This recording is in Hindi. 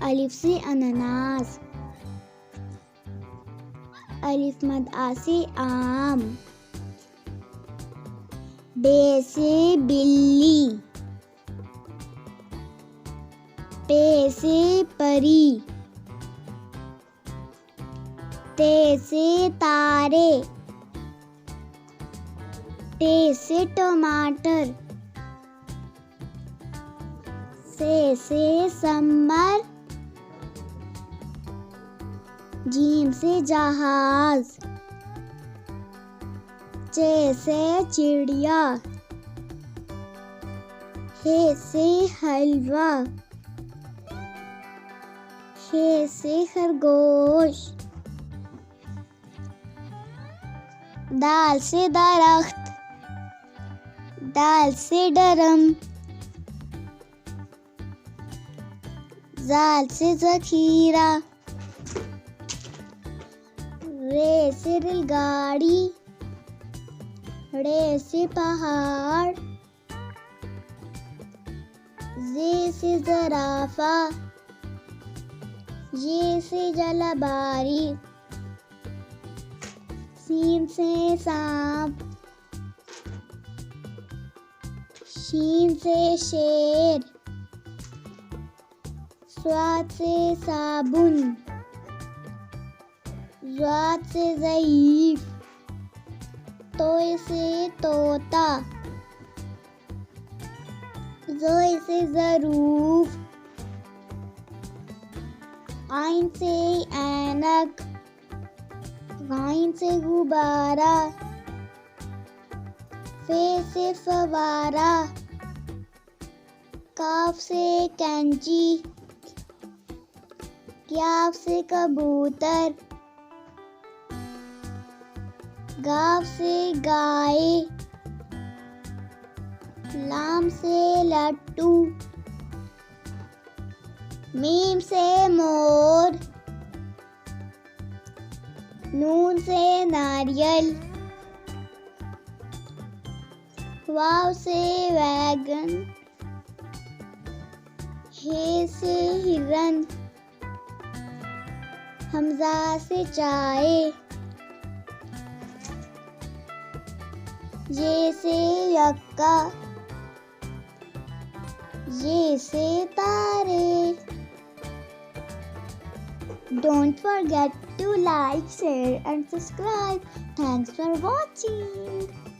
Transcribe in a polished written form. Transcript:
अलिफ से अनानास, अलिफ मद आ से आम, बे से बिल्ली, पे से परी, ते से तारे, टे से टमाटर, से समर, जीम से जहाज, चे से चिड़िया, हे से हलवा, हे से खरगोश, दाल से दरख्त, दाल से डरम, जाल से जखीरा, रे से रेलगाड़ी, रे से पहाड़, जे से जराफा, ये से जलबारी, सीन से सांप, शीन से शेर, स्वाद से साबुन, ज़ाद से ज़ईफ़, तोय से तोता, ज़ोय से ज़रूफ, आइन से ऐनक, गाइन से गुब्बारा, फे से फवारा, काफ से कैंची, क्याफ से कबूतर, गाफ से गाय, लाम से लट्टू, मीम से मोर, नून से नारियल, वाव से वैगन, हे से हिरन, हमजा से चाय, ये से यक्का, ये से तारे. Don't forget to like, share and subscribe. Thanks for watching.